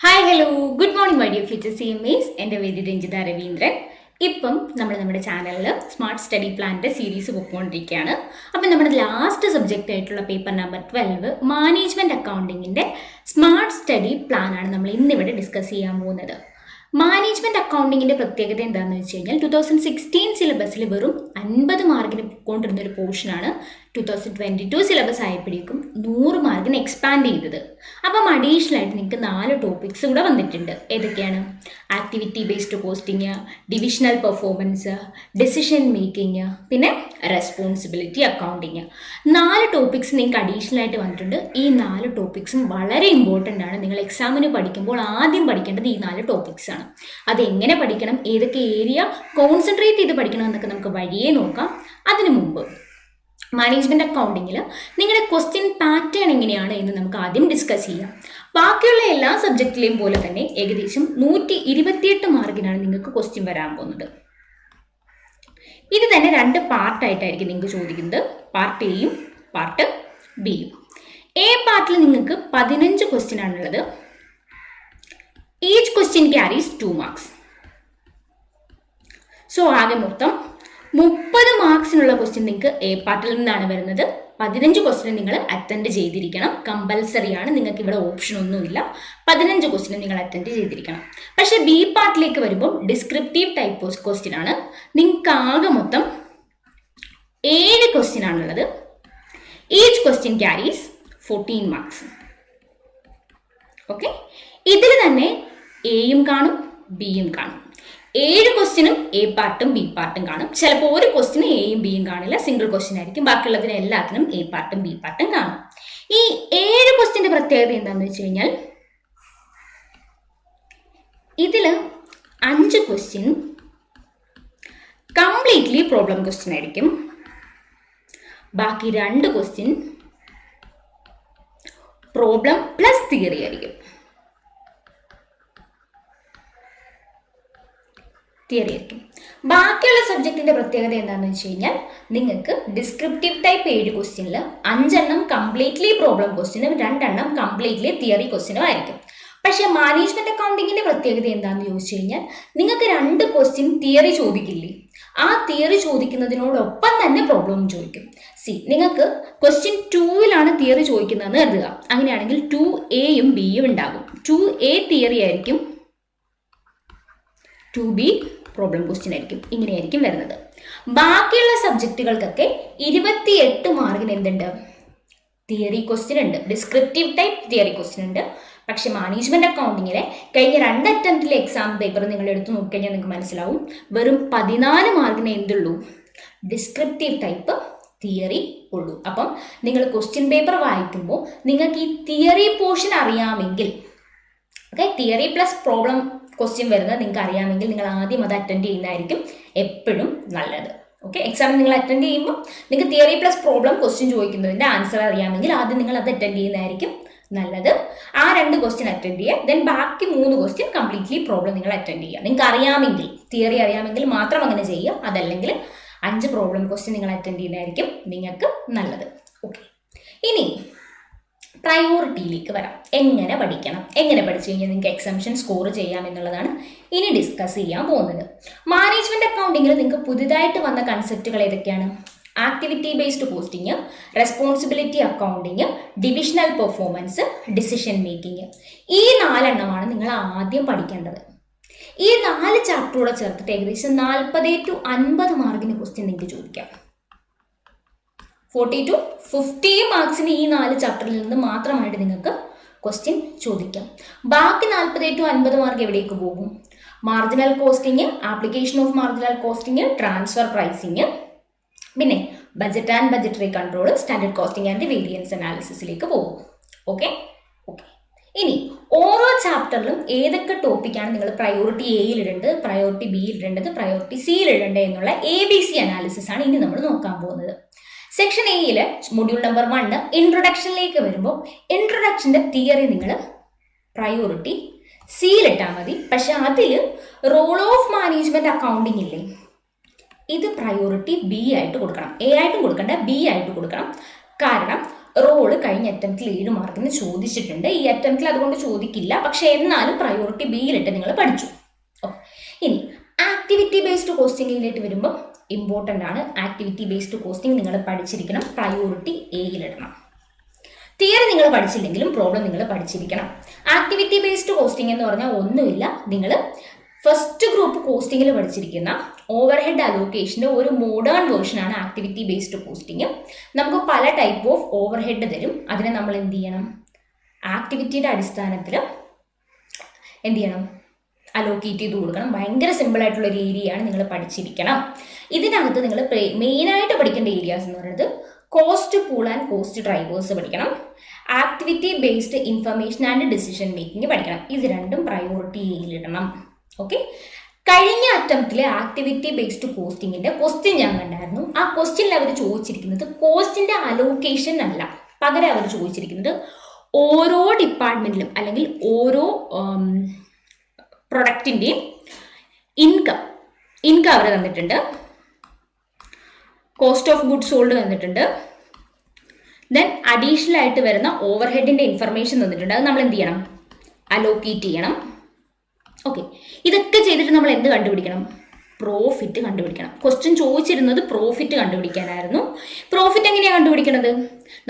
Hi hello good morning my dear future CMAs. എൻ്റെ പേര് രഞ്ജിത രവീന്ദ്രൻ. ഇപ്പം നമ്മുടെ ചാനലിൽ സ്മാർട്ട് സ്റ്റഡി പ്ലാനിൻ്റെ സീരീസ് പോയിക്കൊണ്ടിരിക്കുകയാണ്. അപ്പം നമ്മുടെ ലാസ്റ്റ് സബ്ജക്റ്റ് ആയിട്ടുള്ള പേപ്പർ നമ്പർ 12 മാനേജ്മെൻറ്റ് അക്കൗണ്ടിങ്ങിൻ്റെ സ്മാർട്ട് സ്റ്റഡി പ്ലാനാണ് നമ്മൾ ഇന്നിവിടെ ഡിസ്കസ് ചെയ്യാൻ പോകുന്നത്. മാനേജ്മെൻറ്റ് അക്കൗണ്ടിങ്ങിൻ്റെ പ്രത്യേകത എന്താണെന്ന് വെച്ച് കഴിഞ്ഞാൽ 2016 സിലബസിൽ വെറും 50 മാർക്കിന് കൊണ്ടിരുന്നൊരു പോർഷനാണ് 2022 സിലബസ് ആയപ്പോഴേക്കും 100 മാർക്കിന് എക്സ്പാൻഡ് ചെയ്തത്. അപ്പം അഡീഷണൽ ആയിട്ട് നിങ്ങൾക്ക് 4 ടോപ്പിക്സ് കൂടെ വന്നിട്ടുണ്ട്. ഏതൊക്കെയാണ്? Activity based costing, divisional performance, decision making, പിന്നെ റെസ്പോൺസിബിലിറ്റി അക്കൗണ്ടിങ്. 4 ടോപ്പിക്സ് നിങ്ങൾക്ക് അഡീഷണൽ ആയിട്ട് വന്നിട്ടുണ്ട്. ഈ 4 ടോപ്പിക്സും വളരെ ഇമ്പോർട്ടൻ്റ് ആണ്. നിങ്ങൾ എക്സാമിന് പഠിക്കുമ്പോൾ ആദ്യം പഠിക്കേണ്ടത് ഈ 4 ടോപ്പിക്സ് ആണ്. അതെങ്ങനെ പഠിക്കണം, ഏതൊക്കെ ഏരിയ കോൺസെൻട്രേറ്റ് ചെയ്ത് പഠിക്കണം എന്നൊക്കെ നമുക്ക് വഴിയേ നോക്കാം. അതിനു മുമ്പ് മാനേജ്മെൻറ്റ് അക്കൗണ്ടിങ്ങിൽ നിങ്ങളുടെ ക്വസ്റ്റ്യൻ പാറ്റേൺ എങ്ങനെയാണ് എന്ന് നമുക്ക് ആദ്യം ഡിസ്കസ് ചെയ്യാം. ബാക്കിയുള്ള എല്ലാ സബ്ജക്റ്റിലെയും പോലെ തന്നെ ഏകദേശം 128 മാർക്കിനാണ് നിങ്ങൾക്ക് ക്വസ്റ്റ്യൻ വരാൻ പോകുന്നത്. ഇത് തന്നെ 2 പാർട്ടായിട്ടായിരിക്കും നിങ്ങൾക്ക് ചോദിക്കുന്നത്, പാർട്ട് എയും പാർട്ട് ബിയും. എ പാർട്ടിൽ നിങ്ങൾക്ക് 15 ക്വസ്റ്റ്യൻ ആണുള്ളത്. Each question carries 2 marks. So ആകെ മൊത്തം 30 മാർക്സിനുള്ള ക്വസ്റ്റ്യൻ നിങ്ങൾക്ക് എ പാർട്ടിൽ നിന്നാണ് വരുന്നത്. 15 ക്വസ്റ്റ്യൻ നിങ്ങൾ അറ്റൻഡ് ചെയ്തിരിക്കണം. കമ്പൽസറി ആണ്, നിങ്ങൾക്ക് ഇവിടെ ഓപ്ഷൻ ഒന്നുമില്ല. 15 ക്വസ്റ്റ്യൻ നിങ്ങൾ അറ്റൻഡ് ചെയ്തിരിക്കണം. പക്ഷേ ബി പാർട്ടിലേക്ക് വരുമ്പോൾ ഡിസ്ക്രിപ്റ്റീവ് ടൈപ്പ് ഓഫ് ക്വസ്റ്റ്യൻ ആണ്. നിങ്ങൾക്ക് ആകെ മൊത്തം 7 ക്വസ്റ്റ്യൻ ആണുള്ളത്. Each question carries 14 marks. Okay, ഇതിൽ തന്നെ എയും കാണും ബിയും കാണും. 7 ക്വസ്റ്റ്യനും എ പാർട്ടും ബി പാർട്ടും കാണും. ചിലപ്പോൾ ഒരു ക്വസ്റ്റ്യന് എയും ബിയും കാണില്ല, സിംഗിൾ ക്വസ്റ്റ്യൻ ആയിരിക്കും. ബാക്കിയുള്ളതിന് എല്ലാത്തിനും എ പാർട്ടും ബി പാർട്ടും കാണും. ഈ 7 ക്വസ്റ്റ്യന്റെ പ്രത്യേകത എന്താണെന്ന് വെച്ച് കഴിഞ്ഞാൽ ഇതിൽ 5 ക്വസ്റ്റ്യൻ കംപ്ലീറ്റ്ലി പ്രോബ്ലം ക്വസ്റ്റ്യൻ ആയിരിക്കും. ബാക്കി 2 ക്വസ്റ്റ്യൻ പ്രോബ്ലം പ്ലസ് തിയറി ആയിരിക്കും. ബാക്കിയുള്ള സബ്ജക്റ്റിന്റെ പ്രത്യേകത എന്താണെന്ന് വെച്ച് കഴിഞ്ഞാൽ നിങ്ങൾക്ക് ഡിസ്ക്രിപ്റ്റീവ് ടൈപ്പ് 7 ക്വസ്റ്റ്യനിൽ 5 എണ്ണം കംപ്ലീറ്റ്ലി പ്രോബ്ലം ക്വസ്റ്റ്യനും 2 എണ്ണം കംപ്ലീറ്റ്ലി തിയറി ക്വസ്റ്റ്യനും ആയിരിക്കും. പക്ഷേ മാനേജ്മെന്റ് അക്കൗണ്ടിങ്ങിന്റെ പ്രത്യേകത എന്താണെന്ന് ചോദിച്ചു കഴിഞ്ഞാൽ നിങ്ങൾക്ക് 2 ക്വസ്റ്റ്യൻ തിയറി ചോദിക്കില്ലേ, ആ തിയറി ചോദിക്കുന്നതിനോടൊപ്പം തന്നെ പ്രോബ്ലം ചോദിക്കും. നിങ്ങൾക്ക് ക്വസ്റ്റ്യൻ 2ലാണ് തിയറി ചോദിക്കുന്നതെന്ന് കരുതുക. അങ്ങനെയാണെങ്കിൽ 2Aയും Bയും ഉണ്ടാകും. 2A തിയറി ആയിരിക്കും, 2B പ്രോബ്ലം ക്വസ്റ്റ്യൻ ആയിരിക്കും. ഇങ്ങനെയായിരിക്കും വരുന്നത്. ബാക്കിയുള്ള സബ്ജക്റ്റുകൾക്കൊക്കെ 28 മാർക്കിന് എന്തുണ്ട്? തിയറി ക്വസ്റ്റ്യൻ ഉണ്ട്, ഡിസ്ക്രിപ്റ്റീവ് ടൈപ്പ് തിയറി ക്വസ്റ്റ്യൻ ഉണ്ട്. പക്ഷെ മാനേജ്മെന്റ് അക്കൗണ്ടിങ്ങിലെ കഴിഞ്ഞ 2 അറ്റംപ്റ്റിലെ എക്സാം പേപ്പർ നിങ്ങൾ എടുത്ത് നോക്കിക്കഴിഞ്ഞാൽ നിങ്ങൾക്ക് മനസ്സിലാവും, വെറും 14 മാർക്കിന് എന്തുള്ളൂ? ഡിസ്ക്രിപ്റ്റീവ് ടൈപ്പ് തിയറി ഉള്ളൂ. അപ്പം നിങ്ങൾ ക്വസ്റ്റ്യൻ പേപ്പർ വായിക്കുമ്പോൾ നിങ്ങൾക്ക് ഈ തിയറി പോർഷൻ അറിയാമെങ്കിൽ, okay, theory plus problem question വരുന്നത് നിങ്ങൾക്ക് അറിയാമെങ്കിൽ നിങ്ങൾ ആദ്യം അത് അറ്റൻഡ് ചെയ്യുന്നതായിരിക്കും എപ്പോഴും നല്ലത്. ഓക്കെ, എക്സാമിന് നിങ്ങൾ അറ്റൻഡ് ചെയ്യുമ്പോൾ നിങ്ങൾക്ക് തിയറി പ്ലസ് പ്രോബ്ലം ക്വസ്റ്റ്യൻ ചോദിക്കുന്നതിൻ്റെ ആൻസർ അറിയാമെങ്കിൽ ആദ്യം നിങ്ങൾ അത് അറ്റൻഡ് ചെയ്യുന്നതായിരിക്കും നല്ലത്. ആ 2 ക്വസ്റ്റ്യൻ അറ്റൻഡ് ചെയ്യുക. ദെൻ ബാക്കി 3 ക്വസ്റ്റ്യൻ കംപ്ലീറ്റ്ലി പ്രോബ്ലം നിങ്ങൾ അറ്റൻഡ് ചെയ്യുക. നിങ്ങൾക്ക് അറിയാമെങ്കിൽ, തിയറി അറിയാമെങ്കിൽ മാത്രം അങ്ങനെ ചെയ്യുക. അതല്ലെങ്കിൽ 5 പ്രോബ്ലം ക്വസ്റ്റ്യൻ നിങ്ങൾ അറ്റൻഡ് ചെയ്യുന്നതായിരിക്കും നിങ്ങൾക്ക് നല്ലത്. ഓക്കെ, ഇനി പ്രയോറിറ്റിയിലേക്ക് വരാം. എങ്ങനെ പഠിക്കണം, എങ്ങനെ പഠിച്ചു കഴിഞ്ഞാൽ നിങ്ങൾക്ക് എക്സംഷൻ സ്കോർ ചെയ്യാം എന്നുള്ളതാണ് ഇനി ഡിസ്കസ് ചെയ്യാൻ പോകുന്നത്. മാനേജ്മെന്റ് അക്കൗണ്ടിങ്ങിൽ നിങ്ങൾക്ക് പുതുതായിട്ട് വന്ന കൺസെപ്റ്റുകൾ ഏതൊക്കെയാണ്? Activity based costing, responsibility accounting, divisional performance, decision making. ഈ 4 എണ്ണമാണ് നിങ്ങൾ ആദ്യം പഠിക്കേണ്ടത്. ഈ 4 ചാപ്റ്ററോടെ ചേർത്തിട്ട് ഏകദേശം 40 to 50 മാർക്കിന് ക്വസ്റ്റ്യൻ നിങ്ങൾക്ക് ചോദിക്കാം. 40 to 50 മാർക്സിന് ഈ 4 ചാപ്റ്ററിൽ നിന്ന് മാത്രമായിട്ട് നിങ്ങൾക്ക് ക്വസ്റ്റ്യൻ ചോദിക്കാം. ബാക്കി 40 to 50 മാർക്ക് എവിടേക്ക് പോകും? Marginal costing, application of marginal costing, transfer pricing, പിന്നെ budget and budgetary control, standard costing and variance അനാലിസിസിലേക്ക് പോകും. ഓക്കെ, ഇനി ഓരോ ചാപ്റ്ററിലും ഏതൊക്കെ ടോപ്പിക്കാണ് നിങ്ങൾ പ്രയോറിറ്റി എയിൽ ഇടേണ്ടത്, പ്രയോറിറ്റി ബിയിൽ ഇടേണ്ടത്, പ്രയോറിറ്റി സിയിൽ ഇടേണ്ടത് എന്നുള്ള ABC അനാലിസിസ് ആണ് ഇനി നമ്മൾ നോക്കാൻ പോകുന്നത്. സെക്ഷൻ എയിൽ മൊഡ്യൂൾ നമ്പർ 1 ഇൻട്രൊഡക്ഷനിലേക്ക് വരുമ്പോൾ ഇൻട്രൊഡക്ഷൻ്റെ തിയറി നിങ്ങൾ പ്രയോറിറ്റി സിയിലിട്ടാൽ മതി. പക്ഷെ അതിൽ റോൾ ഓഫ് മാനേജ്മെന്റ് അക്കൗണ്ടിങ് ഇല്ലേ, ഇത് പ്രയോറിറ്റി ബി ആയിട്ട് കൊടുക്കണം. എ ആയിട്ടും കൊടുക്കണ്ട, ബി ആയിട്ട് കൊടുക്കണം. കാരണം റോള് കഴിഞ്ഞ അറ്റംപ്റ്റിൽ 7 മാർക്കിന് ചോദിച്ചിട്ടുണ്ട്. ഈ അറ്റംപ്റ്റിൽ അതുകൊണ്ട് ചോദിക്കില്ല, പക്ഷെ എന്നാലും പ്രയോറിറ്റി ബിയിലിട്ട് നിങ്ങൾ പഠിച്ചു. ഇനി ആക്ടിവിറ്റി ബേസ്ഡ് കോസ്റ്റിംഗിലേക്ക് വരുമ്പോൾ ഇമ്പോർട്ടൻ്റ് ആണ്. ആക്ടിവിറ്റി ബേസ്ഡ് കോസ്റ്റിംഗ് നിങ്ങൾ പഠിച്ചിരിക്കണം, പ്രയോറിറ്റി എയിലിടണം. തിയറി നിങ്ങൾ പഠിച്ചില്ലെങ്കിലും പ്രോബ്ലം നിങ്ങൾ പഠിച്ചിരിക്കണം. ആക്ടിവിറ്റി ബേസ്ഡ് കോസ്റ്റിംഗ് എന്ന് പറഞ്ഞാൽ ഒന്നുമില്ല, നിങ്ങൾ ഫസ്റ്റ് ഗ്രൂപ്പ് കോസ്റ്റിംഗിൽ പഠിച്ചിരിക്കുന്ന ഓവർഹെഡ് അലോക്കേഷൻ്റെ ഒരു മോഡേൺ വേർഷനാണ് ആക്ടിവിറ്റി ബേസ്ഡ് കോസ്റ്റിംഗ്. നമുക്ക് പല ടൈപ്പ് ഓഫ് ഓവർഹെഡ് തരും. അതിനെ നമ്മൾ എന്ത് ചെയ്യണം? ആക്ടിവിറ്റിയുടെ അടിസ്ഥാനത്തിൽ എന്ത് ചെയ്യണം? അലോക്കേറ്റ് ചെയ്ത് കൊടുക്കണം. ഭയങ്കര സിമ്പിൾ ആയിട്ടുള്ള ഒരു ഏരിയയാണ്, നിങ്ങൾ പഠിച്ചിരിക്കണം. ഇതിനകത്ത് നിങ്ങൾ മെയിനായിട്ട് പഠിക്കേണ്ട ഏരിയാസ് എന്ന് പറയുന്നത് cost pool and cost drivers പഠിക്കണം, activity based information and decision making പഠിക്കണം. ഇത് രണ്ടും പ്രയോറിറ്റി എയിലിടണം. ഓക്കെ, കഴിഞ്ഞ അറ്റംപ്റ്റിലെ ആക്ടിവിറ്റി ബേസ്ഡ് കോസ്റ്റിങ്ങിന്റെ ക്വസ്റ്റ്യൻ ഞാൻ കണ്ടായിരുന്നു. ആ ക്വസ്റ്റ്യനിൽ അവർ ചോദിച്ചിരിക്കുന്നത് കോസ്റ്റിന്റെ അലോക്കേഷൻ അല്ല, പകരം അവർ ചോദിച്ചിരിക്കുന്നത് ഓരോ ഡിപ്പാർട്ട്മെന്റിലും അല്ലെങ്കിൽ ഓരോ പ്രൊഡക്റ്റിന്റെയും ഇൻകം അവർ തന്നിട്ടുണ്ട്, കോസ്റ്റ് ഓഫ് ഗുഡ്സ് സോൾഡ് തന്നിട്ടുണ്ട്, ദെൻ അഡീഷണൽ ആയിട്ട് വരുന്ന ഓവർഹെഡിന്റെ ഇൻഫർമേഷൻ തന്നിട്ടുണ്ട്. അത് നമ്മൾ എന്ത് ചെയ്യണം? അലോക്കേറ്റ് ചെയ്യണം. ഓക്കെ, ഇതൊക്കെ ചെയ്തിട്ട് നമ്മൾ എന്ത് കണ്ടുപിടിക്കണം? പ്രോഫിറ്റ് കണ്ടുപിടിക്കണം. ക്വസ്റ്റ്യൻ ചോദിച്ചിരുന്നത് പ്രോഫിറ്റ് കണ്ടുപിടിക്കാനായിരുന്നു. പ്രോഫിറ്റ് എങ്ങനെയാണ് കണ്ടുപിടിക്കുന്നത്?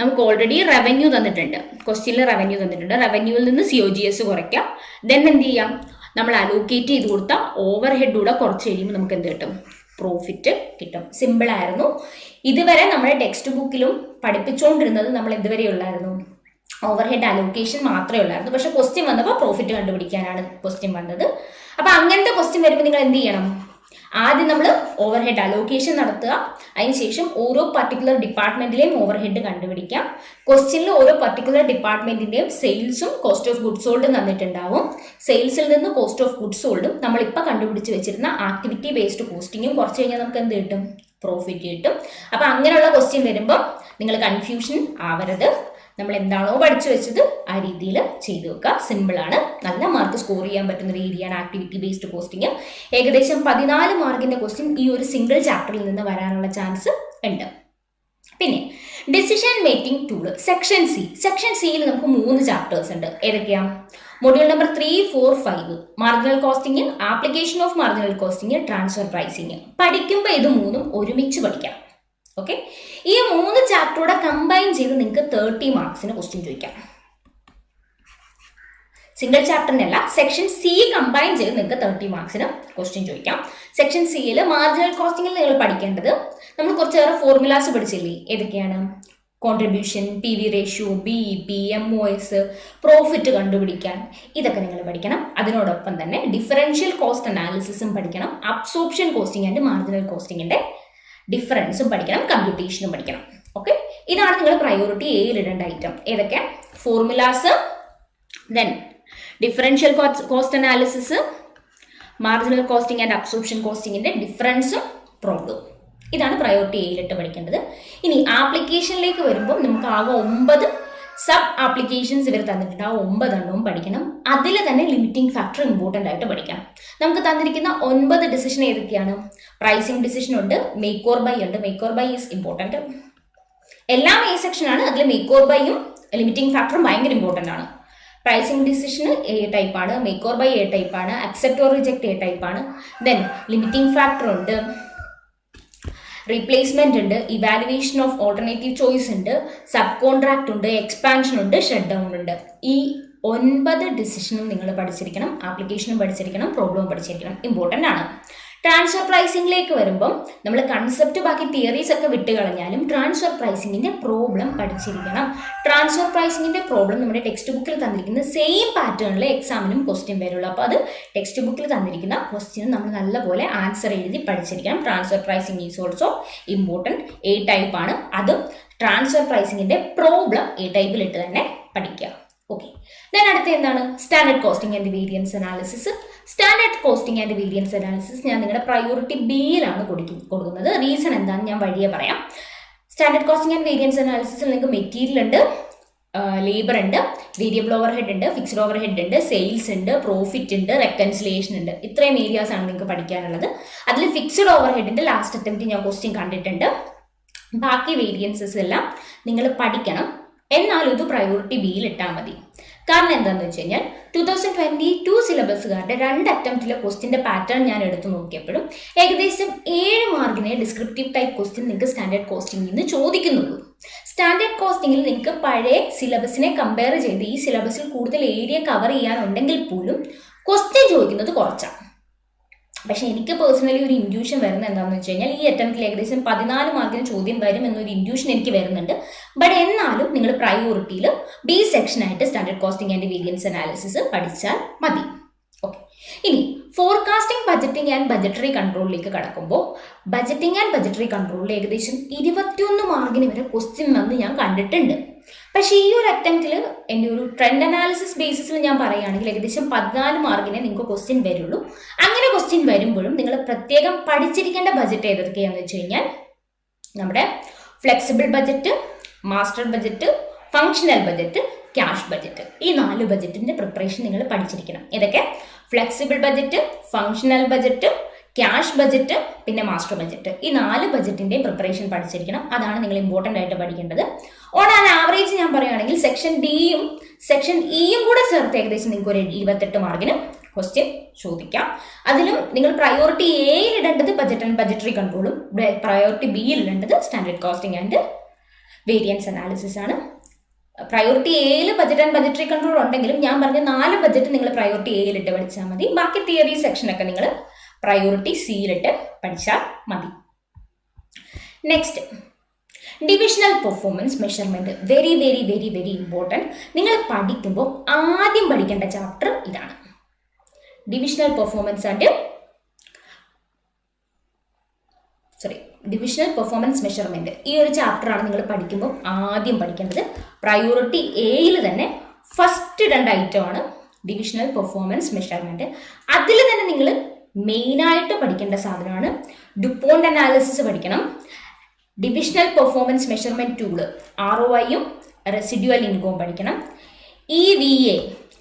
നമുക്ക് ഓൾറെഡി റവന്യൂ തന്നിട്ടുണ്ട്, ക്വസ്റ്റ്യനിൽ റവന്യൂ തന്നിട്ടുണ്ട്. റവന്യൂവിൽ നിന്ന് COGS കുറയ്ക്കാം. ദെൻ എന്ത് ചെയ്യാം? നമ്മൾ അലോക്കേറ്റ് ചെയ്ത് കൊടുത്ത ഓവർ ഹെഡൂടെ കുറച്ച് കഴിയുമ്പോൾ നമുക്ക് എന്ത് കിട്ടും? പ്രോഫിറ്റ് കിട്ടും. സിമ്പിളായിരുന്നു. ഇതുവരെ നമ്മുടെ ടെക്സ്റ്റ് ബുക്കിലും പഠിപ്പിച്ചുകൊണ്ടിരുന്നത് നമ്മൾ എന്തുവരെയുള്ളായിരുന്നു? ഓവർഹെഡ് അലോക്കേഷൻ മാത്രമേ ഉള്ളായിരുന്നു. പക്ഷെ ക്വസ്റ്റ്യൻ വന്നപ്പോൾ പ്രോഫിറ്റ് കണ്ടുപിടിക്കാനാണ് ക്വസ്റ്റ്യൻ വന്നത്. അപ്പം അങ്ങനത്തെ ക്വസ്റ്റ്യൻ വരുമ്പോൾ നിങ്ങൾ എന്ത് ചെയ്യണം? ആദ്യം നമ്മൾ ഓവർഹെഡ് അലോക്കേഷൻ നടത്തുക, അതിനുശേഷം ഓരോ പർട്ടിക്കുലർ ഡിപ്പാർട്ട്മെന്റിലെയും ഓവർഹെഡ് കണ്ടുപിടിക്കാം. ക്വസ്റ്റ്യനിൽ ഓരോ പർട്ടിക്കുലർ ഡിപ്പാർട്ട്മെന്റിന്റെയും സെയിൽസും കോസ്റ്റ് ഓഫ് ഗുഡ്സ് സോൾഡും തന്നിട്ടുണ്ടാവും. സെയിൽസിൽ നിന്ന് കോസ്റ്റ് ഓഫ് ഗുഡ്സ് സോൾഡും നമ്മളിപ്പോൾ കണ്ടുപിടിച്ച് വെച്ചിരുന്ന ആക്ടിവിറ്റി ബേസ്ഡ് കോസ്റ്റിങ്ങും കുറച്ച് കഴിഞ്ഞാൽ നമുക്ക് എന്ത് കിട്ടും? പ്രോഫിറ്റ് കിട്ടും. അപ്പം അങ്ങനെയുള്ള ക്വസ്റ്റ്യൻ വരുമ്പോൾ നിങ്ങൾ കൺഫ്യൂഷൻ ആവരുത്. നമ്മൾ എന്താണോ പഠിച്ചു വെച്ചത് ആ രീതിയിൽ ചെയ്തു വെക്കുക. സിമ്പിളാണ്, നല്ല മാർക്ക് സ്കോർ ചെയ്യാൻ പറ്റുന്ന ഒരു ഏരിയയാണ് ആക്ടിവിറ്റി ബേസ്ഡ് കോസ്റ്റിംഗ്. ഏകദേശം 14 മാർക്കിന്റെ ക്വസ്റ്റ്യൻ ഈ ഒരു സിംഗിൾ ചാപ്റ്ററിൽ നിന്ന് വരാനുള്ള ചാൻസ് ഉണ്ട്. പിന്നെ decision making tool section C. Section സിയിൽ നമുക്ക് 3 ചാപ്റ്റേഴ്സ് ഉണ്ട്. ഏതൊക്കെയാണ്? Module number 3, 4, 5 marginal costing, application of marginal costing, transfer pricing. പഠിക്കുമ്പോൾ ഇത് 3ഉം ഒരുമിച്ച് പഠിക്കാം. ഓക്കെ, ഈ 3 ചാപ്റ്ററോടെ കമ്പൈൻ ചെയ്ത് നിങ്ങൾക്ക് 30 മാർക്സിന് ക്വസ്റ്റ്യൻ ചോദിക്കാം. സിംഗിൾ ചാപ്റ്ററിനല്ല, സെക്ഷൻ സി കമ്പൈൻ ചെയ്ത് നിങ്ങൾക്ക് 30 മാർക്സിന് ക്വസ്റ്റ്യൻ ചോദിക്കാം. സെക്ഷൻ സിയിൽ മാർജിനൽ കോസ്റ്റിംഗിൽ നിങ്ങൾ പഠിക്കേണ്ടത് നമ്മൾ കുറച്ചേറെ ഫോർമുലാസ് പഠിച്ചില്ലേ? ഏതൊക്കെയാണ്? Contribution, PV ratio, BEP, MOS, profit കണ്ടുപിടിക്കാൻ, ഇതൊക്കെ നിങ്ങൾ പഠിക്കണം. അതിനോടൊപ്പം തന്നെ ഡിഫറൻഷ്യൽ കോസ്റ്റ് അനാലിസിസും പഠിക്കണം, അബ്സോർപ്ഷൻ കോസ്റ്റിംഗ് ആൻഡ് മാർജിനൽ കോസ്റ്റിംഗിന്റെ ഡിഫറൻസും പഠിക്കണം, കമ്പ്യൂട്ടേഷനും പഠിക്കണം. ഓക്കെ, ഇതാണ് നിങ്ങൾ പ്രയോറിറ്റി എയിൽ ഇടേണ്ട ഐറ്റം. ഏതൊക്കെ? Formulas, then differential cost analysis, marginal costing and absorption കോസ്റ്റിംഗിന്റെ ഡിഫറൻസും പ്രോബ്ലവും. ഇതാണ് പ്രയോറിറ്റി എയിലിട്ട് പഠിക്കേണ്ടത്. ഇനി ആപ്ലിക്കേഷനിലേക്ക് വരുമ്പോൾ നമുക്ക് ആകെ 9 സബ് ആപ്ലിക്കേഷൻസ് ഇവർ തന്നിട്ടുണ്ട്. ആ 9 എണ്ണവും പഠിക്കണം. അതിൽ തന്നെ ലിമിറ്റിംഗ് ഫാക്ടർ ഇമ്പോർട്ടൻ്റ് ആയിട്ട് പഠിക്കണം. നമുക്ക് തന്നിരിക്കുന്ന 9 ഡിസിഷൻ ഏതൊക്കെയാണ്? പ്രൈസിംഗ് ഡിസിഷൻ ഉണ്ട്, മേക്ക് ഓർ ബൈ ഉണ്ട്. Make or buy is important. എല്ലാം A സെക്ഷനാണ്. അതിൽ മേക്ക് ഓർ ബൈയും ലിമിറ്റിംഗ് ഫാക്ടറും ഭയങ്കര ഇമ്പോർട്ടൻ്റ് ആണ്. പ്രൈസിംഗ് ഡിസിഷന് A ടൈപ്പാണ്, മേക്ക് ഓർ ബൈ A ടൈപ്പാണ്, അക്സെപ്റ്റ് ഓർ റിജക്ട് A ടൈപ്പാണ്. ദെൻ ലിമിറ്റിംഗ് ഫാക്ടർ ഉണ്ട്, റീപ്ലേസ്മെന്റ് ഉണ്ട്, ഇവാലുവേഷൻ ഓഫ് ഓൾട്ടർനേറ്റീവ് ചോയ്സ് ഉണ്ട്, സബ് കോൺട്രാക്ട് ഉണ്ട്, എക്സ്പാൻഷൻ ഉണ്ട്, ഷട്ട് ഡൗൺ ഉണ്ട്. ഈ 9 ഡിസിഷനും നിങ്ങൾ പഠിച്ചിരിക്കണം. ആപ്ലിക്കേഷനും പഠിച്ചിരിക്കണം, പ്രോബ്ലവും പഠിച്ചിരിക്കണം. ഇമ്പോർട്ടൻ്റ് ആണ്. ട്രാൻസ്ഫർ പ്രൈസിംഗിലേക്ക് വരുമ്പം നമ്മൾ കൺസെപ്റ്റ് ബാക്കി തിയറീസ് ഒക്കെ വിട്ട് കളഞ്ഞാലും ട്രാൻസ്ഫർ പ്രൈസിംഗിന്റെ പ്രോബ്ലം പഠിച്ചിരിക്കണം. ട്രാൻസ്ഫർ പ്രൈസിംഗിന്റെ പ്രോബ്ലം നമ്മുടെ ടെക്സ്റ്റ് ബുക്കിൽ തന്നിരിക്കുന്ന സെയിം പാറ്റേണിൽ എക്സാമിനും ക്വസ്റ്റ്യൻ വരുള്ളൂ. അപ്പോൾ അത് ടെക്സ്റ്റ് ബുക്കിൽ തന്നിരിക്കുന്ന ക്വസ്റ്റ്യൻ നമ്മൾ നല്ലപോലെ ആൻസർ എഴുതി പഠിച്ചിരിക്കണം. Transfer pricing is also important. A type ആണ്. അതും ട്രാൻസ്ഫർ പ്രൈസിംഗിന്റെ പ്രോബ്ലം A ടൈപ്പിൽ ഇട്ട് തന്നെ പഠിക്കുക. ഓക്കെ, ദെൻ അടുത്ത എന്താണ്? Standard costing and variance analysis. Standard costing and variance analysis ഞാൻ നിങ്ങളുടെ പ്രയോറിറ്റി ബിയിലാണ് കൊടുക്കുന്നത്. റീസൺ എന്താണെന്ന് ഞാൻ വഴിയെ പറയാം. സ്റ്റാൻഡേർഡ് കോസ്റ്റിംഗ് ആൻഡ് വേരിയൻസ് അനാലിസിസിൽ നിങ്ങൾക്ക് മെറ്റീരിയൽ ഉണ്ട്, ലേബർ ഉണ്ട്, വേരിയബിൾ ഓവർ ഹെഡ് ഉണ്ട്, ഫിക്സ്ഡ് ഓവർ ഹെഡ് ഉണ്ട്, സെയിൽസ് ഉണ്ട്, പ്രോഫിറ്റ് ഉണ്ട്, റെക്കൺസിലേഷൻ ഉണ്ട്. ഇത്രയും ഏരിയാസ് ആണ് നിങ്ങൾക്ക് പഠിക്കാനുള്ളത്. അതിൽ ഫിക്സ്ഡ് ഓവർ ഹെഡിന്റെ ലാസ്റ്റ് അറ്റംപ്റ്റ് ഞാൻ ക്വസ്റ്റ്യൻ കണ്ടിട്ടുണ്ട്. ബാക്കി വേരിയൻസസ് എല്ലാം നിങ്ങൾ പഠിക്കണം. എന്നാൽ ഇത് പ്രയോറിറ്റി ബിയിൽ ഇട്ടാൽ മതി. കാരണം എന്താണെന്ന് വെച്ച് കഴിഞ്ഞാൽ 2022 സിലബസുകാരുടെ 2 അറ്റംപ്റ്റിലെ ക്വസ്റ്റിന്റെ പാറ്റേൺ ഞാൻ എടുത്തു നോക്കിയപ്പോഴും ഏകദേശം 7 മാർക്കിനെ ഡിസ്ക്രിപ്റ്റീവ് ടൈപ്പ് ക്വസ്റ്റ്യൻ നിങ്ങൾക്ക് സ്റ്റാൻഡേർഡ് കോസ്റ്റിംഗിൽ നിന്ന് ചോദിക്കുന്നുള്ളൂ. സ്റ്റാൻഡേർഡ് കോസ്റ്റിംഗിൽ നിങ്ങൾക്ക് പഴയ സിലബസിനെ കമ്പയർ ചെയ്ത് ഈ സിലബസിൽ കൂടുതൽ ഏരിയ കവർ ചെയ്യാനുണ്ടെങ്കിൽ പോലും ക്വസ്റ്റ്യൻ ചോദിക്കുന്നത് കുറച്ചാണ്. പക്ഷെ എനിക്ക് പേഴ്സണലി ഒരു ഇൻഡ്യൂഷൻ വരുന്നത് എന്താണെന്ന് വെച്ച് കഴിഞ്ഞാൽ ഈ അറ്റംപ്റ്റിൽ ഏകദേശം 14 മാർക്കിന് ചോദ്യം വരും എന്നൊരു ഇൻഡ്യൂഷൻ എനിക്ക് വരുന്നുണ്ട്. ബട്ട് എന്നാലും നിങ്ങൾ പ്രയോറിറ്റിയിൽ ബി സെക്ഷനായിട്ട് standard costing and variance analysis പഠിച്ചാൽ മതി. ഓക്കെ, ഇനി ഫോർകാസ്റ്റിംഗ്, ബജറ്റിംഗ് ആൻഡ് ബജറ്ററി കൺട്രോളിലേക്ക് കടക്കുമ്പോൾ ബജറ്റിംഗ് ആൻഡ് ബജറ്ററി കൺട്രോളിൽ ഏകദേശം 21 മാർക്കിന് വരെ ക്വസ്റ്റ്യൻ വന്ന് ഞാൻ കണ്ടിട്ടുണ്ട്. പക്ഷേ ഈ ഒരു അറ്റംപ്റ്റിൽ എൻ്റെ ഒരു ട്രെൻഡ് അനാലിസിസ് ബേസിസിൽ ഞാൻ പറയുകയാണെങ്കിൽ ഏകദേശം 14 മാർക്കിനെ നിങ്ങൾക്ക് ക്വസ്റ്റ്യൻ വരുള്ളൂ. അങ്ങനെ ക്വസ്റ്റ്യൻ വരുമ്പോഴും നിങ്ങൾ പ്രത്യേകം പഠിച്ചിരിക്കേണ്ട ബജറ്റ് ഏതൊക്കെയാണെന്ന് വെച്ച് കഴിഞ്ഞാൽ നമ്മുടെ flexible budget, master budget, functional budget, cash budget. ഈ 4 ബജറ്റിന്റെ പ്രിപ്പറേഷൻ നിങ്ങൾ പഠിച്ചിരിക്കണം. ഏതൊക്കെ? Flexible budget, functional budget, cash budget, പിന്നെ മാസ്റ്റർ ബജറ്റ്. ഈ 4 ബജറ്റിന്റെ പ്രിപ്പറേഷൻ പഠിച്ചിരിക്കണം. അതാണ് നിങ്ങൾ ഇമ്പോർട്ടൻ്റ് ആയിട്ട് പഠിക്കേണ്ടത്. ഓൺ ആൻ ആവറേജ് ഞാൻ പറയുകയാണെങ്കിൽ സെക്ഷൻ ഡിയും സെക്ഷൻ ഇയും കൂടെ ചേർത്ത് ഏകദേശം നിങ്ങൾക്ക് ഒരു 28 മാർക്കിന് ക്വസ്റ്റ്യൻ ചോദിക്കാം. അതിലും നിങ്ങൾ പ്രയോറിറ്റി എയിൽ ഇടേണ്ടത് ബജറ്റ് ആൻഡ് ബജറ്ററി കൺട്രോളും പ്രയോറിറ്റി ബിയിൽ ഇടേണ്ടത് standard costing and variance analysis ആണ്. പ്രയോറിറ്റി എയിൽ ബജറ്റ് ആൻഡ് ബജറ്ററി കൺട്രോൾ ഉണ്ടെങ്കിലും ഞാൻ പറഞ്ഞ 4 ബജറ്റ് നിങ്ങൾ പ്രയോറിറ്റി എയിൽ ഇട്ട് പഠിച്ചാൽ മതി. ബാക്കി തിയറി സെക്ഷനൊക്കെ നിങ്ങൾ പ്രയോറിറ്റി സിയിലിട്ട് പഠിച്ചാൽ മതി. Next, divisional performance measurement. Very very very very important. നിങ്ങൾ പഠിക്കുമ്പോൾ ആദ്യം പഠിക്കേണ്ട ചാപ്റ്റർ ഇതാണ്, ഡിവിഷണൽ പെർഫോമൻസ് മെഷർമെന്റ്. ഈ ഒരു ചാപ്റ്ററാണ് നിങ്ങൾ പഠിക്കുമ്പോൾ ആദ്യം പഠിക്കേണ്ടത്. പ്രയോറിറ്റി എയിൽ തന്നെ ഫസ്റ്റ് 2 ഐറ്റമാണ് ഡിവിഷണൽ പെർഫോമൻസ് മെഷർമെന്റ്. അതിൽ തന്നെ നിങ്ങൾ മെയിനായിട്ട് പഠിക്കേണ്ട സാധനമാണ് ഡുപോണ്ട് അനാലിസിസ് പഠിക്കണം, ഡിവിഷണൽ പെർഫോമൻസ് മെഷർമെന്റ് ടൂള് ROIയും റെസിഡ്യുവൽ ഇൻകവും പഠിക്കണം, EVA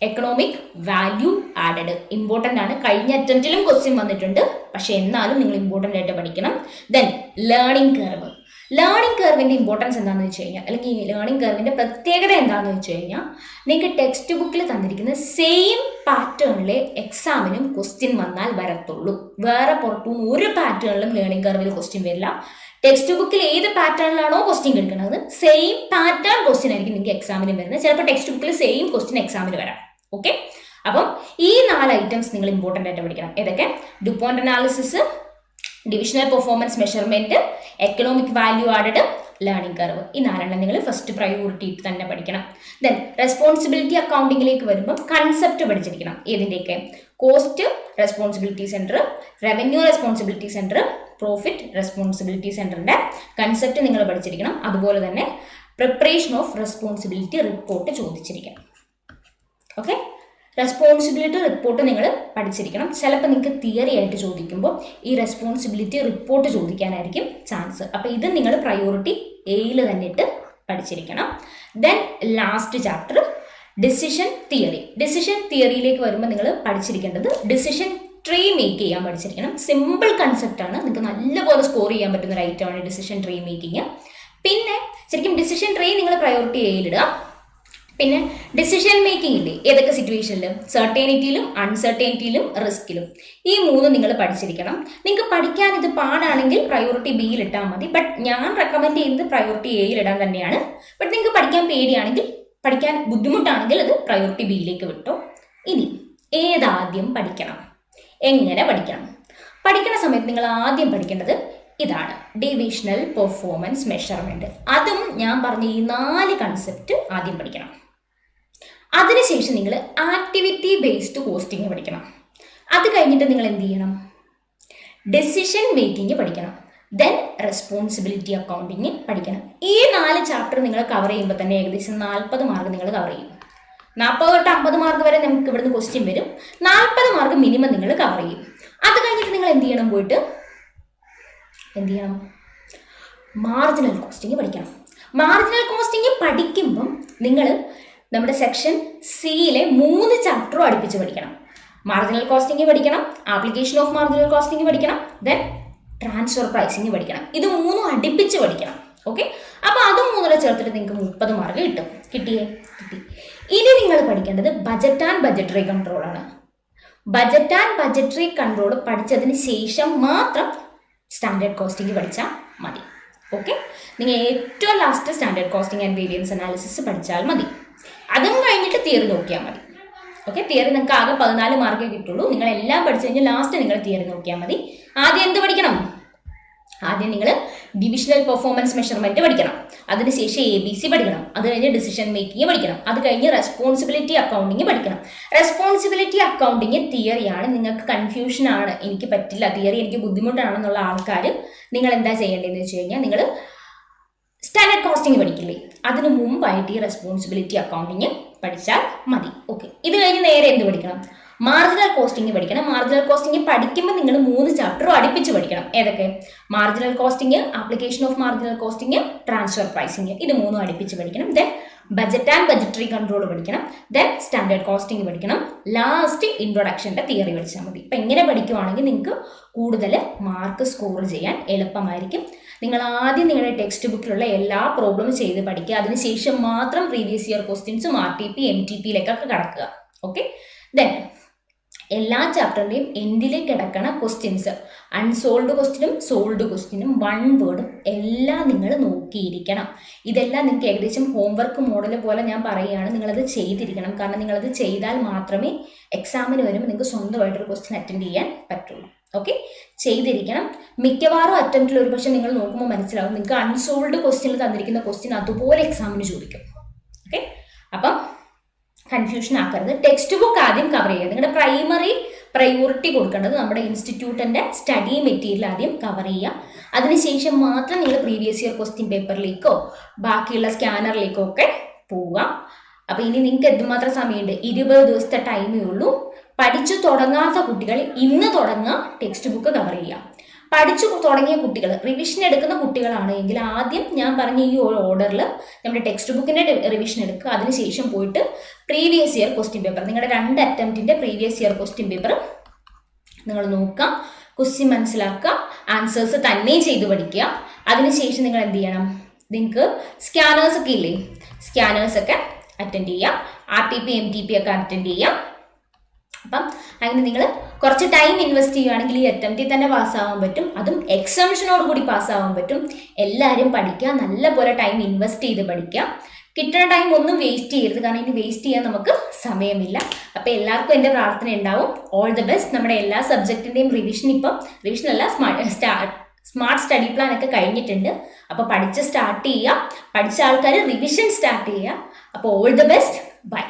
economic value added important ആണ്. കഴിഞ്ഞ അറ്റംപ്റ്റിലും ക്വസ്റ്റ്യൻ വന്നിട്ടുണ്ട്, പക്ഷെ എന്നാലും നിങ്ങൾ ഇമ്പോർട്ടൻ്റ് ആയിട്ട് പഠിക്കണം. Then learning curve. ലേണിംഗ് കർവിൻ്റെ ഇമ്പോർട്ടൻസ് എന്താണെന്ന് വെച്ച് കഴിഞ്ഞാൽ, അല്ലെങ്കിൽ ലേണിംഗ് കർവിൻ്റെ പ്രത്യേകത എന്താണെന്ന് വെച്ച് കഴിഞ്ഞാൽ, നിങ്ങൾക്ക് ടെക്സ്റ്റ് ബുക്കിൽ തന്നിരിക്കുന്ന സെയിം പാറ്റേണിലെ എക്സാമിനും ക്വസ്റ്റ്യൻ വന്നാൽ വരത്തുള്ളൂ. വേറെ പുറത്തുനിന്ന് ഒരു പാറ്റേണിലും ലേണിംഗ് കർവിൽ ക്വസ്റ്റ്യൻ വരില്ല. ടെക്സ്റ്റ് ബുക്കിൽ ഏത് പാറ്റേണിലാണോ ക്വസ്റ്റ്യൻ എടുക്കുന്നത് സെയിം പാറ്റേൺ ക്വസ്റ്റ്യൻ ആയിരിക്കും നിങ്ങൾക്ക് എക്സാമിന് വരുന്നത്. ചിലപ്പോൾ ടെക്സ്റ്റ് ബുക്കിൽ സെയിം ക്വസ്റ്റ്യൻ എക്സാമിന് വരാം. ഓക്കെ, അപ്പം ഈ 4 ഐറ്റംസ് നിങ്ങൾ ഇമ്പോർട്ടൻ്റ് ആയിട്ട് പഠിക്കണം. ഏതൊക്കെ? DuPont analysis, divisional performance measurement, economic value added, learning curve. ഈ 4 നിങ്ങൾ ഫസ്റ്റ് പ്രയോറിറ്റി തന്നെ പഠിക്കണം. ദെൻ റെസ്പോൺസിബിലിറ്റി അക്കൗണ്ടിങ്ങിലേക്ക് വരുമ്പോൾ കൺസെപ്റ്റ് പഠിച്ചിരിക്കണം. ഏതിൻ്റെയൊക്കെ? Cost responsibility centre, revenue responsibility centre, profit responsibility സെന്ററിന്റെ കൺസെപ്റ്റ് നിങ്ങൾ പഠിച്ചിരിക്കണം. അതുപോലെ തന്നെ പ്രിപ്പറേഷൻ ഓഫ് റെസ്പോൺസിബിലിറ്റി റിപ്പോർട്ട് ചോദിച്ചിരിക്കണം. ഓക്കെ, റെസ്പോൺസിബിലിറ്റി റിപ്പോർട്ട് നിങ്ങൾ പഠിച്ചിരിക്കണം. ചിലപ്പോൾ നിങ്ങൾക്ക് തിയറി ആയിട്ട് ചോദിക്കുമ്പോൾ ഈ റെസ്പോൺസിബിലിറ്റി റിപ്പോർട്ട് ചോദിക്കാനായിരിക്കും ചാൻസ്. അപ്പോൾ ഇത് നിങ്ങൾ പ്രയോറിറ്റി എയിൽ തന്നെ ഇട്ട് പഠിച്ചിരിക്കണം. Then last chapter decision theory. Decision തിയറിയിലേക്ക് വരുമ്പോൾ നിങ്ങൾ പഠിച്ചിരിക്കേണ്ടത് ഡിസിഷൻ ട്രീ മേക്ക് ചെയ്യാൻ പഠിച്ചിരിക്കണം. സിമ്പിൾ കൺസെപ്റ്റ് ആണ്, നിങ്ങൾക്ക് നല്ലപോലെ സ്കോർ ചെയ്യാൻ പറ്റുന്ന ഒരു ഐറ്റമാണ് ഡിസിഷൻ ട്രീ മേക്കിങ്. പിന്നെ ശരിക്കും ഡിസിഷൻ ട്രീ നിങ്ങൾ പ്രയോറിറ്റി എയിലിടുക. പിന്നെ ഡിസിഷൻ മേക്കിംഗ് ഇല്ലേ, ഏതൊക്കെ സിറ്റുവേഷനിലും? സെർട്ടേണിറ്റിയിലും അൺസെർട്ടേണിറ്റിയിലും റിസ്കിലും. ഈ 3 നിങ്ങൾ പഠിച്ചിരിക്കണം. നിങ്ങൾക്ക് പഠിക്കാൻ ഇത് പാടാണെങ്കിൽ പ്രയോറിറ്റി ബിയിൽ ഇട്ടാൽ മതി. ബട്ട് ഞാൻ റെക്കമെൻഡ് ചെയ്യുന്നത് പ്രയോറിറ്റി എയിൽ ഇടാൻ തന്നെയാണ്. ബട്ട് നിങ്ങൾക്ക് പഠിക്കാൻ പേടിയാണെങ്കിൽ, പഠിക്കാൻ ബുദ്ധിമുട്ടാണെങ്കിൽ അത് പ്രയോറിറ്റി ബിയിലേക്ക് വിട്ടോ. ഇനി ഏതാദ്യം പഠിക്കണം, എങ്ങനെ പഠിക്കണം? പഠിക്കുന്ന സമയത്ത് നിങ്ങൾ ആദ്യം പഠിക്കേണ്ടത് ഇതാണ്, ഡിവിഷണൽ പെർഫോമൻസ് മെഷർമെന്റ്. അതും ഞാൻ പറഞ്ഞ ഈ 4 കൺസെപ്റ്റ് ആദ്യം പഠിക്കണം. അതിനുശേഷം നിങ്ങൾ ആക്ടിവിറ്റി ബേസ്ഡ് കോസ്റ്റിംഗ് പഠിക്കണം. അത് കഴിഞ്ഞിട്ട് നിങ്ങൾ എന്ത് ചെയ്യണം? ഡെസിഷൻ മേക്കിംഗ് പഠിക്കണം. ദെൻ റെസ്പോൺസിബിലിറ്റി അക്കൗണ്ടിങ് പഠിക്കണം. ഈ 4 ചാപ്റ്റർ നിങ്ങൾ കവർ ചെയ്യുമ്പോൾ തന്നെ ഏകദേശം 40 മാർക്ക് നിങ്ങൾ കവർ ചെയ്യും. 40 തൊട്ട് 50 മാർക്ക് വരെ നമുക്ക് ഇവിടുന്ന് ക്വസ്റ്റ്യൻ വരും. 40 മാർക്ക് മിനിമം നിങ്ങൾ കവർ ചെയ്യും. അത് കഴിഞ്ഞിട്ട് നിങ്ങൾ എന്ത് ചെയ്യണം? പോയിട്ട് എന്ത് ചെയ്യണം? മാർജിനൽ കോസ്റ്റിംഗ് പഠിക്കണം. മാർജിനൽ കോസ്റ്റിംഗ് പഠിക്കുമ്പം നിങ്ങൾ നമ്മുടെ സെക്ഷൻ സിയിലെ 3 ചാപ്റ്ററും അടുപ്പിച്ച് പഠിക്കണം. മാർജിനൽ കോസ്റ്റിംഗ് പഠിക്കണം, ആപ്ലിക്കേഷൻ ഓഫ് മാർജിനൽ കോസ്റ്റിംഗ് പഠിക്കണം, ദെൻ ട്രാൻസ്ഫർ പ്രൈസിങ് പഠിക്കണം. ഇത് 3 അടുപ്പിച്ച് പഠിക്കണം. ഓക്കെ, അപ്പോൾ അതും 3 ചേർത്തിട്ട് നിങ്ങൾക്ക് 30 മാർക്ക് കിട്ടും. കിട്ടി. ഇനി നിങ്ങൾ പഠിക്കേണ്ടത് ബജറ്റ് ആൻഡ് ബജറ്ററി കൺട്രോൾ ആണ്. ബജറ്റ് ആൻഡ് ബജറ്ററി കൺട്രോൾ പഠിച്ചതിന് ശേഷം മാത്രം സ്റ്റാൻഡേർഡ് കോസ്റ്റിംഗ് പഠിച്ചാൽ മതി. ഓക്കെ, നിങ്ങൾ ഏറ്റവും last standard costing and variance analysis പഠിച്ചാൽ മതി. അതും കഴിഞ്ഞിട്ട് തിയറി നോക്കിയാൽ മതി. ഓക്കെ, തിയറി നിങ്ങൾക്ക് ആകെ 14 മാർക്കേ കിട്ടുള്ളൂ. നിങ്ങൾ എല്ലാം പഠിച്ചു കഴിഞ്ഞാൽ ലാസ്റ്റ് നിങ്ങൾ തിയറി നോക്കിയാൽ മതി. ആദ്യം എന്ത് പഠിക്കണം? ആദ്യം നിങ്ങൾ ഡിവിഷണൽ പെർഫോമൻസ് മെഷർമെന്റ് പഠിക്കണം. അതിനുശേഷം ABC പഠിക്കണം. അത് കഴിഞ്ഞ് ഡിസിഷൻ മേക്കിംഗ് പഠിക്കണം. അത് കഴിഞ്ഞ് റെസ്പോൺസിബിലിറ്റി അക്കൗണ്ടിങ് പഠിക്കണം. റെസ്പോൺസിബിലിറ്റി അക്കൗണ്ടിങ് തിയറിയാണ്. നിങ്ങൾക്ക് കൺഫ്യൂഷൻ ആണ്, എനിക്ക് പറ്റില്ല, തിയറി എനിക്ക് ബുദ്ധിമുട്ടാണെന്നുള്ള ആൾക്കാർ നിങ്ങൾ എന്താ ചെയ്യേണ്ടതെന്ന് വെച്ച് കഴിഞ്ഞാൽ നിങ്ങൾ സ്റ്റാൻഡേർഡ് കോസ്റ്റിംഗ് പഠിക്കില്ലേ, അതിന് മുമ്പായിട്ട് ഈ റെസ്പോൺസിബിലിറ്റി അക്കൗണ്ടിങ് പഠിച്ചാൽ മതി. ഓക്കെ, ഇത് കഴിഞ്ഞ് നേരെ എന്ത് പഠിക്കണം? മാർജിനൽ കോസ്റ്റിംഗ് പഠിക്കണം. മാർജിനൽ കോസ്റ്റിംഗ് പഠിക്കുമ്പോൾ നിങ്ങൾ 3 ചാപ്റ്ററും അടുപ്പിച്ച് പഠിക്കണം. ഏതൊക്കെ? Marginal costing, application of marginal costing, transfer pricing. ഇത് 3 അടുപ്പിച്ച് പഠിക്കണം. Then budget and budgetary control പഠിക്കണം. ദെൻ സ്റ്റാൻഡേർഡ് കോസ്റ്റിംഗ് പഠിക്കണം. ലാസ്റ്റ് ഇൻട്രൊഡക്ഷൻ്റെ തിയറി പഠിച്ചാൽ മതി. ഇപ്പം എങ്ങനെ പഠിക്കുവാണെങ്കിൽ നിങ്ങൾക്ക് കൂടുതൽ മാർക്ക് സ്കോർ ചെയ്യാൻ എളുപ്പമായിരിക്കും. നിങ്ങൾ ആദ്യം നിങ്ങളുടെ ടെക്സ്റ്റ് ബുക്കിലുള്ള എല്ലാ പ്രോബ്ലവും ചെയ്ത് പഠിക്കുക. അതിനുശേഷം മാത്രം പ്രീവിയസ് ഇയർ ക്വസ്റ്റ്യൻസും RTP MTPയിലേക്കൊക്കെ കടക്കുക. ഓക്കെ, ദെൻ എല്ലാ ചാപ്റ്ററിൻ്റെയും എൻഡിലേക്ക് കിടക്കണ ക്വസ്റ്റ്യൻസ്, അൺസോൾഡ് ക്വസ്റ്റ്യനും സോൾഡ് ക്വസ്റ്റ്യനും 1 വേർഡും എല്ലാം നിങ്ങൾ നോക്കിയിരിക്കണം. ഇതെല്ലാം നിങ്ങൾക്ക് ഏകദേശം ഹോംവർക്ക് മോഡൽ പോലെ ഞാൻ പറയുകയാണ്, നിങ്ങളത് ചെയ്തിരിക്കണം. കാരണം നിങ്ങളത് ചെയ്താൽ മാത്രമേ എക്സാമിന് വരുമ്പോൾ നിങ്ങൾക്ക് സ്വന്തമായിട്ടൊരു ക്വസ്റ്റ്യൻ അറ്റൻഡ് ചെയ്യാൻ പറ്റുള്ളൂ. ഓക്കെ, ചെയ്തിരിക്കണം. മിക്കവാറും അറ്റംപ്റ്റിൽ ഒരു പക്ഷേ നിങ്ങൾ നോക്കുമ്പോൾ മനസ്സിലാവും, നിങ്ങൾക്ക് അൺസോൾഡ് ക്വസ്റ്റ്യനിൽ തന്നിരിക്കുന്ന ക്വസ്റ്റ്യൻ അതുപോലെ എക്സാമിന് ചോദിക്കും. ഓക്കെ, അപ്പം കൺഫ്യൂഷൻ ആക്കരുത്. ടെക്സ്റ്റ് ബുക്ക് ആദ്യം കവർ ചെയ്യുക. നിങ്ങളുടെ പ്രൈമറി പ്രയോറിറ്റി കൊടുക്കേണ്ടത് നമ്മുടെ ഇൻസ്റ്റിറ്റ്യൂട്ടിൻ്റെ സ്റ്റഡി മെറ്റീരിയൽ ആദ്യം കവർ ചെയ്യുക. അതിനുശേഷം മാത്രം നിങ്ങൾ പ്രീവിയസ് ഇയർ ക്വസ്റ്റ്യൻ പേപ്പറിലേക്കോ ബാക്കിയുള്ള സ്കാനറിലേക്കോ ഒക്കെ പോവുക. അപ്പോൾ ഇനി നിങ്ങൾക്ക് എന്തുമാത്രം സമയമുണ്ട്? 20 ദിവസത്തെ ടൈമേ ഉള്ളൂ. പഠിച്ചു തുടങ്ങാത്ത കുട്ടികൾ ഇന്ന് തുടങ്ങുക, ടെക്സ്റ്റ് ബുക്ക് കവർ ചെയ്യുക. പഠിച്ചു തുടങ്ങിയ കുട്ടികൾ, റിവിഷൻ എടുക്കുന്ന കുട്ടികളാണെങ്കിൽ ആദ്യം ഞാൻ പറഞ്ഞ ഈ ഓർഡറിൽ നമ്മുടെ ടെക്സ്റ്റ് ബുക്കിൻ്റെ റിവിഷൻ എടുക്കുക. അതിനുശേഷം പോയിട്ട് പ്രീവിയസ് ഇയർ ക്വസ്റ്റ്യൻ പേപ്പർ, നിങ്ങളുടെ 2 അറ്റംപ്റ്റിൻ്റെ പ്രീവിയസ് ഇയർ ക്വസ്റ്റ്യൻ പേപ്പർ നിങ്ങൾ നോക്കുക, ക്വസ്റ്റ്യൻ മനസ്സിലാക്കുക, ആൻസേഴ്സ് തന്നെ ചെയ്ത് പഠിക്കുക. അതിനുശേഷം നിങ്ങൾ എന്ത് ചെയ്യണം? നിങ്ങൾക്ക് സ്കാനേഴ്സൊക്കെ ഇല്ലേ, സ്കാനേഴ്സൊക്കെ അറ്റൻഡ് ചെയ്യുക, RTP MTP ഒക്കെ അറ്റൻഡ് ചെയ്യുക. അപ്പം അങ്ങനെ നിങ്ങൾ കുറച്ച് ടൈം ഇൻവെസ്റ്റ് ചെയ്യുകയാണെങ്കിൽ ഈ അറ്റംപ്റ്റിൽ തന്നെ പാസ്സാവാൻ പറ്റും. അതും എക്സംഷനോട് കൂടി പാസ്സാവാൻ പറ്റും. എല്ലാവരും പഠിക്കുക, നല്ലപോലെ ടൈം ഇൻവെസ്റ്റ് ചെയ്ത് പഠിക്കുക. കിട്ടുന്ന ടൈം ഒന്നും വേസ്റ്റ് ചെയ്യരുത്, കാരണം ഇനി വേസ്റ്റ് ചെയ്യാൻ നമുക്ക് സമയമില്ല. അപ്പോൾ എല്ലാവർക്കും എൻ്റെ പ്രാർത്ഥന ഉണ്ടാവും. All the best. നമ്മുടെ എല്ലാ സബ്ജക്റ്റിൻ്റെയും റിവിഷനല്ല സ്മാർട്ട് സ്റ്റഡി പ്ലാൻ ഒക്കെ കഴിഞ്ഞിട്ടുണ്ട്. അപ്പോൾ പഠിച്ച് സ്റ്റാർട്ട് ചെയ്യുക. പഠിച്ച ആൾക്കാർ റിവിഷൻ സ്റ്റാർട്ട് ചെയ്യുക. അപ്പോൾ ഓൾ ദി ബെസ്റ്റ്. ബൈ.